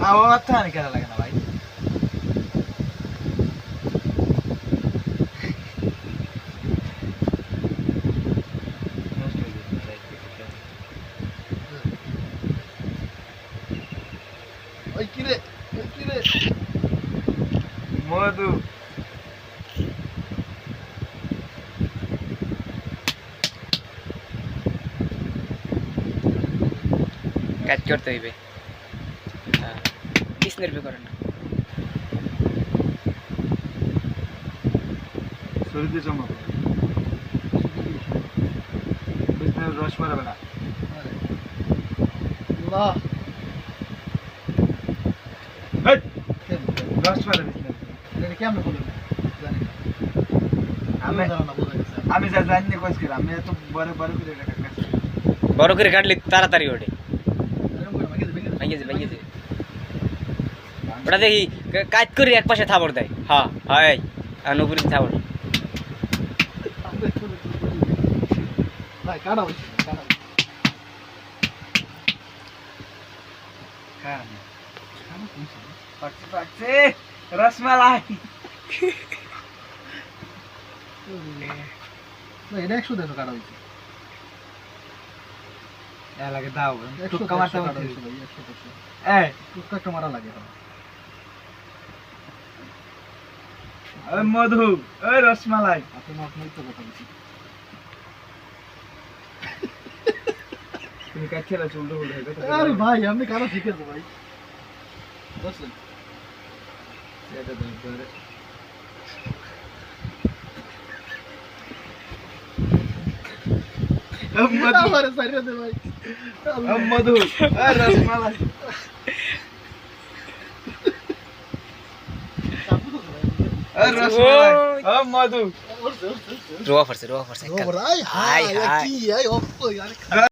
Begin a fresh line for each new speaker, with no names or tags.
আমার তো আর কেন লাগে না ভাই
ওই কিরে
মধু
কাজ করতে হইবে কৃষ্ণের বে করে না
শরীরে জমা কৃষ্ণের রস মারাবে না
না
রস মারাবে
এটা কেমন বলবো জানি না
আমি
জানা না বোঝা গেছে
আমি যা জানি না কইছি আমি এত বড় বড় করে এটা কাটছি
বড় করে কাটলে তাড়াতাড়ি ওঠে
এরকম করে আমাকে
ভেঙে যায় ওটা দেখি কাজ করে এক পাশে থাবড় দেয় হ্যাঁ হয় আর নপুরি থাবড়
ভাই কাটা হইছে কাটা
হ্যাঁ পাকছে রসমালাই
না এটা 100 দেন কাটা হইছে
এ লাগে দাও টুক্কা মারতে
কাটা
হইছে
হইছে ভাই 100%
এই
টুক্কা একটা মারা লাগে
ওই মধু ওই রসমালাই
আপনি মাছ নিতে কথা বলছি
তুমি কাছে না চুলটা হয়ে গেছে
আরে ভাই আপনি কাটা ঠিক আছে ভাই বুঝছেন
এটা তুমি করে মধু
আমারে সাইরে দে ভাই
মধু ওই রসমালাই ওই রসমালাই ও মধু
রোয়া ফরছে
ও ভাই হাই কি আই ও